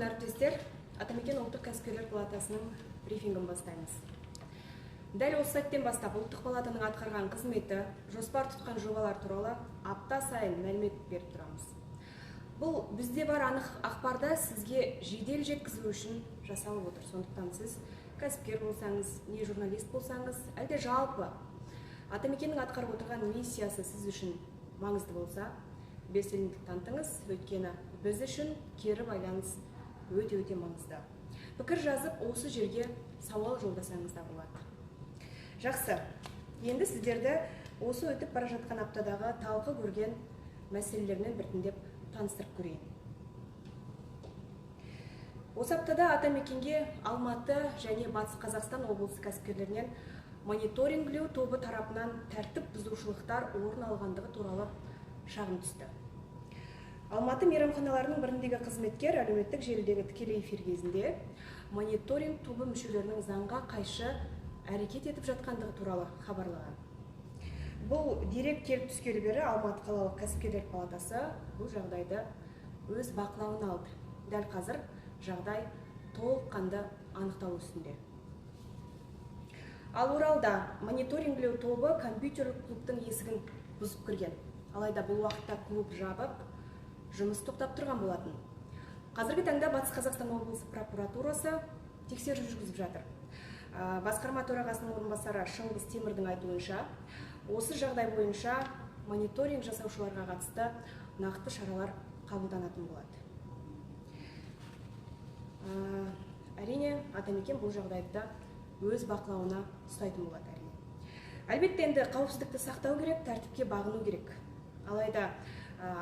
күн әріптестер, Атамекен ұлттық кәсіпкерлер палатасының брифингін бастаймыз. Дәл осы сәттен бастап ұлттық палатаның атқарған қызметі, жоспар тұтқан жобалар туралы апта сайын мәлімет беріп тұрамыз. Бұл бізде бар анық ақпарда сізге жедел жеткізу үшін жасалып отыр. Сондықтан сіз кәсіпкер болсаңыз, не журналист болсаңыз, әлде жалпы Атамекеннің атқарып отырған миссиясы сіз үшін маңызды болса, белсенділік танытыңыз, өйткені біз үшін кері байланыс өте маңызды. Пікір жазып, осы жерге сауал жолдасаңыз да болады. Жақсы, енді сіздерді осы өтіп бара жатқан аптадағы талқы көрген мәселелермен біртіндеп таныстырып көрейін. Осы аптада Атамекенге Алматы және Батыс Қазақстан облысы кәсіпкерлерінен мониторингілеу тобы тарапынан тәртіп бұзушылықтар орын алғандығы туралы шағым түсті. Алматы мейрамханаларының біріндегі қызметкер әлеуметтік желідегі тікелей эфир кезінде мониторинг тобы мүшелерінің заңға қайшы әрекет етіп жатқандығы туралы хабарлаған. Бұл дерек келіп түскелі бері Алматы қалалық кәсіпкерлер палатасы бұл жағдайды өз бақылауына алды. Дәл қазір жағдай толыққанды анықталу үстінде. Ал Оралда мониторингілеу тобы компьютерлік клубтың есігін бұзып кірген. Алайда бұл уақытта клуб жабып, жұмыс тоқтап тұрған болатын. Қазіргі таңда Батыс Қазақстан облысы прокуратурасы тексеру жүргізіп жатыр. Басқарма төрағасының орынбасары Шыңғыс Темірдің айтуынша, осы жағдай бойынша мониторинг жасаушыларға қатысты нақты шаралар қабылданатын болады. Әрине, Атамекен бұл жағдайды өз бақылауына ұстайтын болады. Әлбетте, енді қауіпсіздікті сақтау керек, тәртіпке бағыну керек. Алайда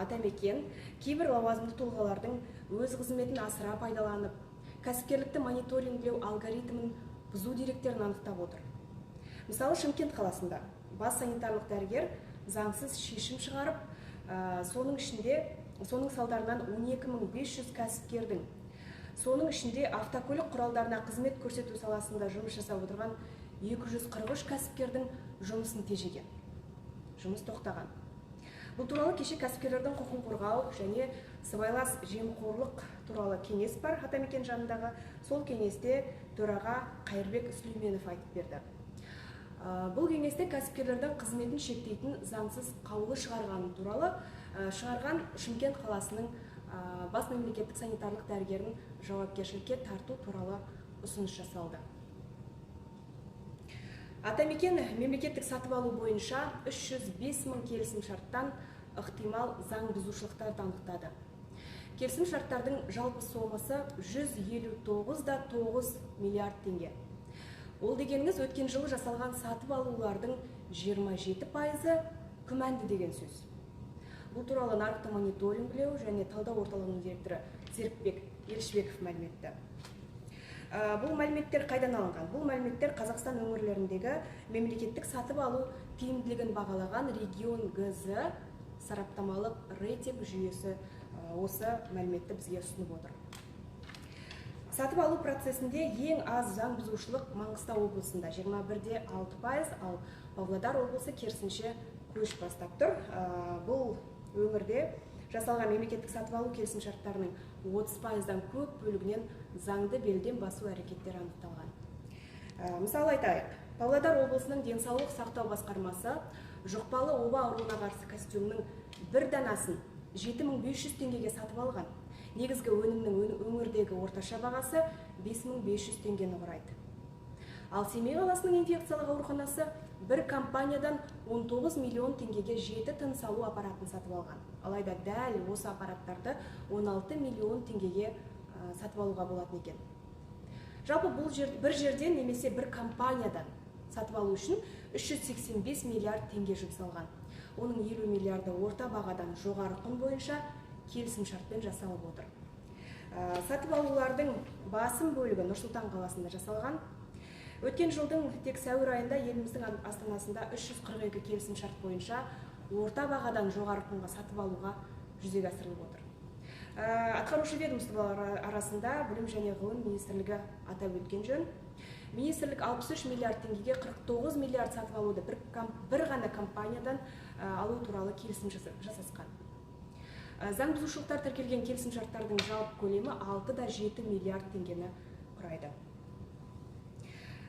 Атамекен кейбір лауазымды тұлғалардың өз қызметін асыра пайдаланып, кәсіпкерлікті мониторингілеу алгоритмін бұзу деректерін анықтап отыр. Мысалы, Шымкент қаласында бас санитарлық дәрігер заңсыз шешім шығарып, соның салдарынан 12.500 кәсіпкердің, соның ішінде автокөлік құралдарына қызмет көрсету саласында жұмыс жасап отырған 243 кәсіпкердің жұмысын тежеген. Жұмыс тоқтаған. Бұл туралы кеше кәсіпкерлердің құқын қорғау және сыбайлас жемқорлық туралы кеңес бар Атамекен жанындағы. Сол кеңесте төраға Қайырбек Сүлейменов айтып берді. Бұл кеңесте кәсіпкерлердің қызметін шектейтін заңсыз қаулы шығарған Шымкент қаласының бас мемлекеттік санитарлық дәрігерін жауапкершілікке тарту туралы ұсыныс жасалды. Атамекен мемлекеттік сатып алу бойынша 305 мың келісім шарттан ықтимал заң бұзушылықтарды анықтады. Келісім шарттардың жалпы сомасы 159,9 миллиард теңге. Ол дегеніңіз өткен жылы жасалған сатып алулардың 27% күмәнді деген сөз. Бұл туралы нарықты мониторингілеу және талдау орталығының директоры Серікбек Елшібеков мәлім етті. Бұл мәліметтер қайдан алынған? Бұл мәліметтер Қазақстан өңірлеріндегі мемлекеттік сатып алу тиімділігін бағалаған регион ГЗ сараптамалық рейтинг жүйесі осы мәліметті бізге ұсынып отыр. Сатып алу процесінде ең аз заң бұзушылық Маңғыстау облысында 21,6%, ал Павлодар облысы керісінше көш бастап тұр. Бұл өңірде жасалған мемлекеттік сатып алу келісім шарттарының 30%-дан көп бөлігінен заңды белден басу әрекеттері анықталған. Мысалы айтайық, Павлодар облысының денсаулық сақтау басқармасы жұқпалы оба ауруына қарсы костюмнің бір данасын 7.500 теңгеге сатып алған. Негізгі өнімнің өңірдегі орташа бағасы 5.500 теңгені құрайды. Ал Семей қаласының инфекциялық ауруханасы бір компаниядан 19 миллион теңгеге 7 тыныс алу аппаратын сатып алған. Алайда дәл осы аппараттарды 16 миллион теңгеге сатып алуға болатын екен. Жалпы бұл бір жерден немесе бір компаниядан сатып алу үшін 385 миллиард теңге жұмсалған. Оның 50 миллиарды орта бағадан жоғары құн бойынша келісім шартпен жасалып отыр. Сатып алулардың басым бөлігі Нұр-Сұлтан қаласында жасалған. Өткен жылдың тек сәуір айында еліміздің астанасында 342 келісім шарт бойынша орта бағадан жоғары құнға сатып алуға жүзеге асырылып отыр. Атқарушы ведомстволар арасында Білім және ғылым министрлігі атап өткен жөн. Министрлік 63 миллиард теңгеге 49 миллиард сатып алуды бір ғана компаниядан алу туралы келісім жасасқан. Заң бұзушылықтар тіркелген келісімшарттардың жалпы көлемі 6,7 миллиард теңгені құрайды.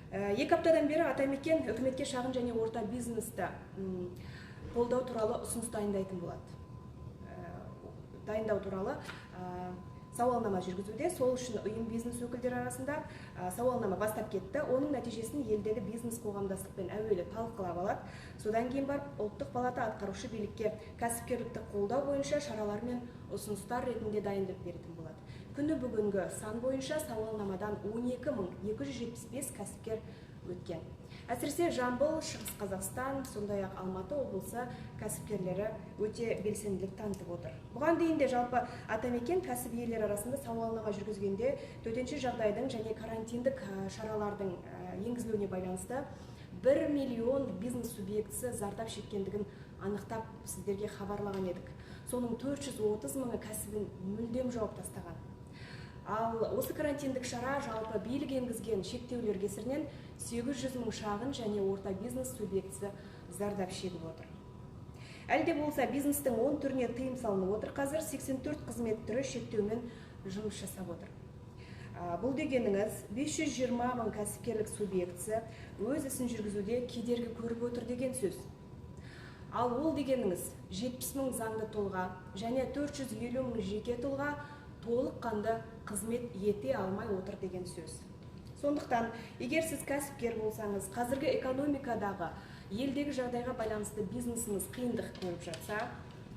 2 аптадан бері Атамекен үкіметке шағын және орта бизнесті қолдау туралы ұсыныс дайындайтын болады. Дайындау туралы сауалнама жүргізуде. Сол үшін ұйым бизнес өкілдері арасында сауалнама бастап кетті. Оның нәтижесін елдегі бизнес қоғамдастықпен әуелі талқылап алады. Содан кейін барып ұлттық палата атқарушы билікке кәсіпкерлікті қолдау бойынша шаралар мен ұсыныстар ретінде дайындап беретін болады. Күні бүгінгі сан бойынша сауалнамадан 12.275 кәсіпкер өткен. Әсіресе Жамбыл, Шығыс Қазақстан, сондай-ақ Алматы облысы кәсіпкерлері өте белсенділік танытып отыр. Бұған дейін де жалпы Атамекен кәсіп иелері арасында сауалнама жүргізгенде төтенше жағдайдың және карантиндік шаралардың енгізілуіне байланысты 1 миллион бизнес субъектісі зардап шеккендігін анықтап сіздерге хабарлаған едік. Соның 430 мыңы кәсібін мүлдем жауып тастаған. Ал осы карантиндік шара жалпы билік енгізген шектеулер кесірінен 800 мың шағын және орта бизнес субъектісі зардап шегіп отыр. Әлде болса бизнестің 10 түріне тыйым салынып отыр. Қазір 84 қызмет түрі шектеумен жұмыс жасап отыр. Бұл дегеніңіз 520 мың кәсіпкерлік субъектісі өз ісін жүргізуде кедергі көріп отыр деген сөз. Ал ол дегеніңіз 70 мың заңды тұлға және 450 мың жеке тұлға толыққанды қызмет ете алмай отыр деген сөз. Сондықтан, егер сіз кәсіпкер болсаңыз, қазіргі экономикадағы елдегі жағдайға байланысты бизнесіңіз қиындық көріп жатса,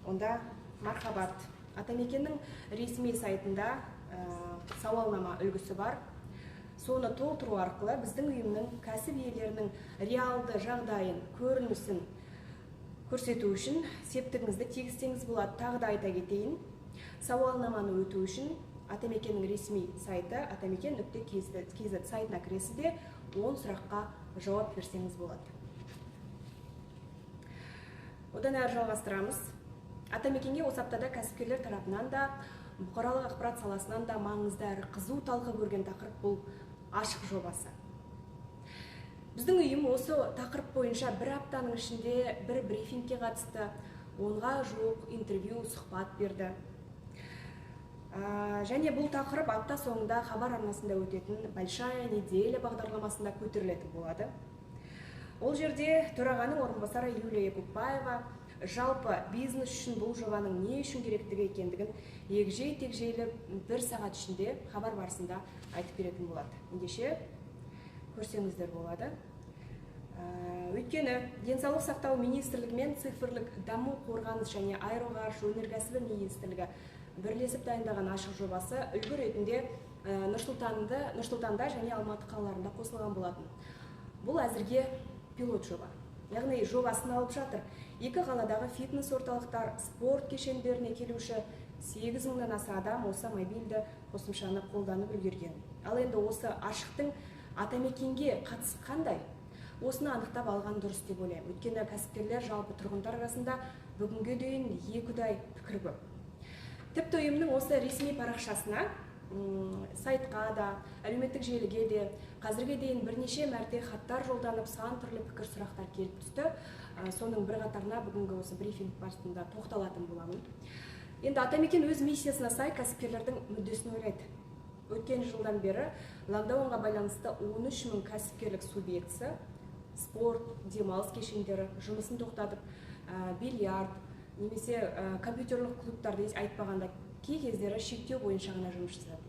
онда мархабат. Атамекеннің ресми сайтында сауалнама үлгісі бар. Соны толтыру арқылы біздің ұйымның кәсіп иелерінің реалды жағдайын, көрінісін көрсету үшін септігіңізді тигізсеңіз болады. Тағы да айта кетейін. Сауалнаманы өту үшін Атамекеннің ресми сайты atameкен.kz сайтына кіресіз де 10 сұраққа жауап берсеңіз болады. Одан әрі жалғастырамыз. Атамекенге осы аптада кәсіпкерлер тарапынан да, бұқаралық ақпарат саласынан да маңызды әрі қызу талқы көрген тақырып бұл ашық жобасы. Біздің ұйым осы тақырып бойынша бір аптаның ішінде бір брифингке қатысты, 10-ға жуық интервью, сұхбат берді. Және бұл тақырып апта соңында хабар арнасында өтетін Большая неделя бағдарламасында көтерілетін болады. Ол жерде төрағаның орынбасары Юлия Якупбаева жалпы бизнес үшін бұл жобаның не үшін керектігі екендігін егжей-тегжейлі 1 сағат ішінде хабар барысында айтып беретін болады. Ендеше көрсеңіздер болады. Өйткені денсаулық сақтау министрлігі мен цифрлық даму, қорғаныс және аэроғарыш өнеркәсібі министрлігі бірлесіп дайындаған ашық жобасы үлгі ретінде Нұр-Сұлтанда және Алматы қалаларында қосылған болатын. Бұл әзірге пилот жоба. Яғни жобасын алып жатыр. 2 қаладағы фитнес орталықтар, спорт кешендеріне келуші 8 мыңнан аса адам осы мобильді қосымшаны қолданып үлгерген. Ал енді осы ашықтың Атамекенге қатысы қандай? Осыны анықтап алған дұрыс деп ойлаймын. Өйткені кәсіпкерлер жалпы тұрғындар арасында бүгінге дейін екіұдай пікір көп. Тіпті ұйымның осы ресми парақшасына, сайтқа да, әлеуметтік желіге де қазірге дейін бірнеше мәрте хаттар жолданып, сан түрлі пікір сұрақтар келіп түсті. Соның бір қатарына бүгінгі осы брифинг барысында тоқталатын боламын. Енді Атамекен өз миссиясына сай кәсіпкерлердің мүддесін ойлайды. Өткен жылдан бері локдаунға байланысты 13 мың кәсіпкерлік субъектісі спорт, демалыс кешендері жұмысын тоқтатып, бильярд, немесе компьютерлік клубтарды айтпағанда кей кездері шектеу бойынша ғана жұмыс жасады.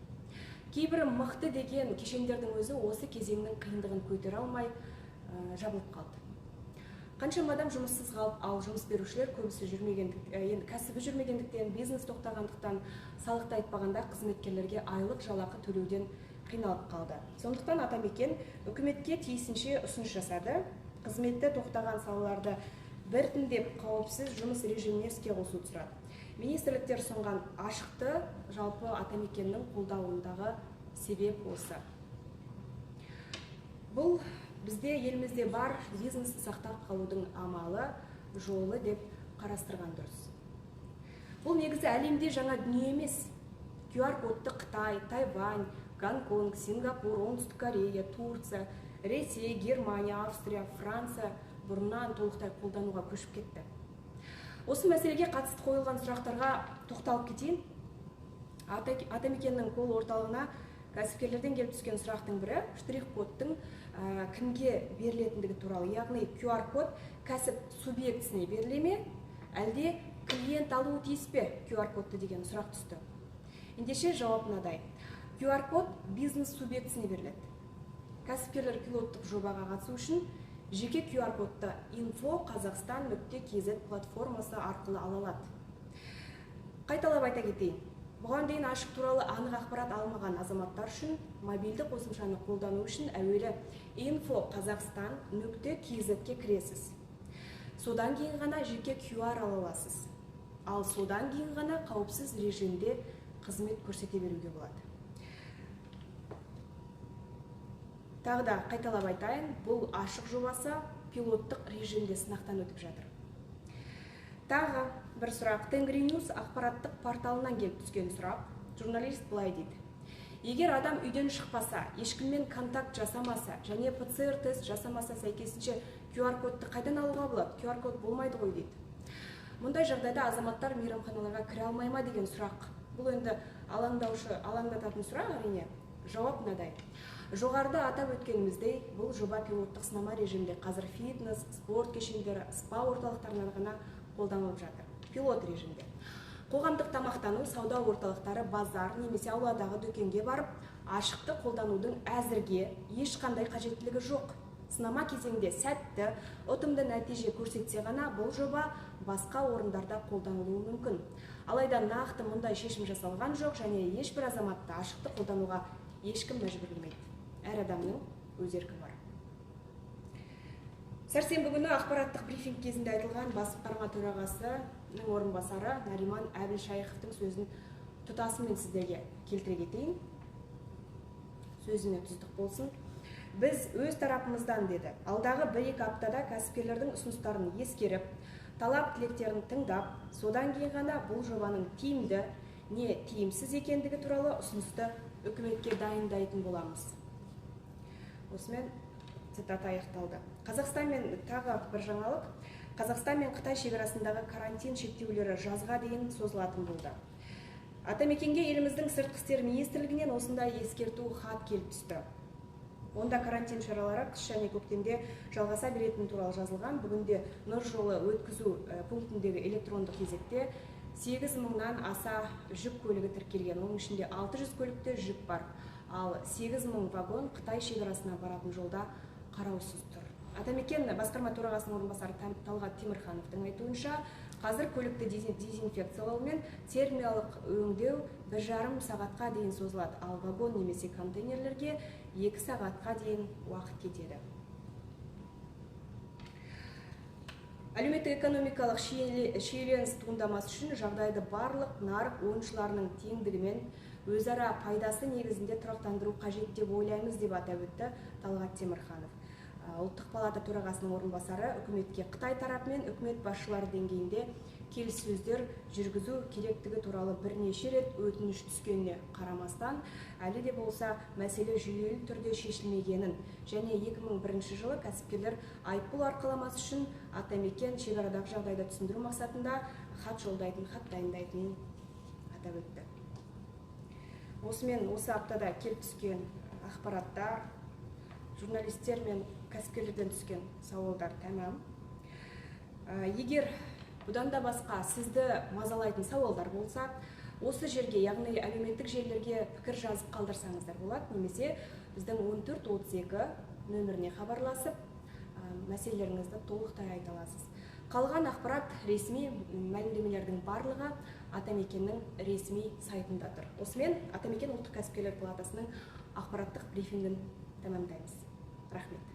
Кейбірі мықты деген кешендердің өзі осы кезеңнің қиындығын көтере алмай жабылып қалды. Қаншама адам жұмыссыз қалып, ал жұмыс берушілер көбісі кәсібі жүрмегендіктен, бизнес тоқтағандықтан, салықты айтпағанда қызметкерлерге айлық жалақы төлеуден қиналып қалды. Сондықтан Атамекен үкіметке тиісінше ұсыныс жасады. Қызметті тоқтаған салаларды біртіндеп қауіпсіз жұмыс режиміне іске қосуды сұрады. Министрліктер ұсынған ашықты жалпы Атамекеннің қолдауындағы себеп осы. Бұл бізде елімізде бар бизнесті сақтап қалудың амалы, жолы деп қарастырған дұрыс. Бұл негізі әлемде жаңа дүние емес. QR-кодты Қытай, Тайвань, Гонконг, Сингапур, Оңтүстік Корея, Турция, Ресей, Германия, Австрия, Франция бұрыннан толықтай қолдануға көшіп кетті. Осы мәселеге қатысты қойылған сұрақтарға тоқталып кетейін. Атамекеннің колл орталығына кәсіпкерлерден келіп түскен сұрақтың бірі штрих-кодтың кімге берілетіндігі туралы, яғни QR-код кәсіп субъектісіне беріле ме, әлде клиент алуы тиіс пе QR-кодты деген сұрақ түсті. Ендеше жауап мынадай. QR-код бизнес субъектісіне беріледі. Кәсіпкерлер пилоттық жобаға қатысу үшін жеке QR-кодты info-kazakhstan.kz платформасы арқылы ала алады. Қайталап айта кетейін. Бұған дейін ашық туралы анық ақпарат алмаған азаматтар үшін мобильді қосымшаны қолдану үшін әуелі info-kazakhstan.kz-ке кіресіз. Содан кейін ғана жеке QR ала аласыз. Ал содан кейін ғана қауіпсіз режимде қызмет көрсете беруге болады. Тағы да қайталап айтайын, бұл ашық жобасы пилоттық режимде сынақтан өтіп жатыр. Тағы бір сұрақ. Тенгриньюз ақпараттық порталынан келіп түскен сұрақ. Журналист былай дейді. Егер адам үйден шықпаса, ешкіммен контакт жасамаса, және ПЦР тест жасамаса, сәйкесінше QR-кодты қайдан алуға болады? QR-код болмайды ғой дейді. Мұндай жағдайда азаматтар мейрамханаларға кіре алмай ма деген сұрақ. Бұл енді алаңдататын сұрақ, әрине. Жауап мынадай. Жоғарыда атап өткеніміздей, бұл жоба пилоттық сынама режимде қазір фитнес, спорт кешендері, спа орталықтарынан ғана қолданылып жатыр. Пилот режимде. Қоғамдық тамақтану, сауда орталықтары, базар немесе ауладағы дүкенге барып, ашықты қолданудың әзірге ешқандай қажеттілігі жоқ. Сынама кезеңде сәтті, ұтымды нәтиже көрсетсе ғана бұл жоба басқа орындарда қолданылуы мүмкін. Алайда нақты мұндай шешім жасалған жоқ, және ешбір азаматты ашықты қолдануға ешкім мәжбүрлемейді. Әр адамның өз еркі бар. Сәрсенбі күні ақпараттық брифинг кезінде айтылған басқарма төрағасының орынбасары Нариман Әбілшайықовтың сөзін тұтасымен сіздерге келтіре кетейін. Сөзіне тұздық болсын. Біз өз тарапымыздан деді. Алдағы 1-2 аптада кәсіпкерлердің ұсыныстарын ескеріп, талап тілектерін тыңдап, содан кейін ғана бұл жобаның тиімді, не тиімсіз екендігі туралы ұсынысты үкіметке дайындайтын боламыз. Осымен цитата аяқталды. Қазақстан мен тағы бір жаңалық. Қазақстан мен Қытай шекарасындағы карантин шектеулері жазға дейін созылатын болды. Атамекенге еліміздің сыртқы істер министрлігінен осындай ескерту хат келіп түсті. Онда карантин шаралары қыс және көктемде жалғаса беретіні туралы жазылған. Бүгінде Нұр жолы өткізу пунктіндегі электрондық кезекте 8 мыңнан аса жүк көлігі тіркелген. Оның ішінде 600 көлікте жүк бар. Ал 8 мың вагон Қытай шекарасына баратын жолда қараусыз тұр. Атамекен басқарма төрағасының орынбасары Талғат Темірхановтың айтуынша, қазір көлікті дезинфекциялау мен термиялық өңдеу 1,5 сағатқа дейін созылады, ал вагон немесе контейнерлерге 2 сағатқа дейін уақыт кетеді. Әлеуметтік-экономикалық шиеленіс туындамас үшін жағдайды барлық нарық ойыншыларының теңдігімен өзара пайдасы негізінде тұрақтандыру қажет деп ойлаймыз, деп атап өтті Талғат Темірханов. Ұлттық палата төрағасының орынбасары үкіметке Қытай тарапымен үкімет басшылары деңгейінде келіссөздер жүргізу керектігі туралы бірнеше рет өтініш түскеніне қарамастан, әлі де болса мәселе жүйелі түрде шешілмегенін және 2001 жылы кәсіпкерлер айыппұл арқаламас үшін Атамекен шекарадағы жағдайды түсіндіру мақсатында хат дайындайтынын атап өтті. Осымен осы аптада келіп түскен ақпараттар, журналистер мен кәсіпкерлерден түскен сауалдар тәмам. Егер бұдан да басқа сізді мазалайтын сауалдар болса, осы жерге, яғни әлеуметтік желілерге пікір жазып қалдырсаңыздар болады, немесе біздің 1432 нөміріне хабарласып, мәселелеріңізді толықтай айта аласыз. Қалған ақпарат ресми мәлімдемелердің барлығы Атамекеннің ресми сайтында тұр. Осымен Атамекен ұлттық кәсіпкерлер палатасының ақпараттық брифингін тәмамдаймыз. Рахмет.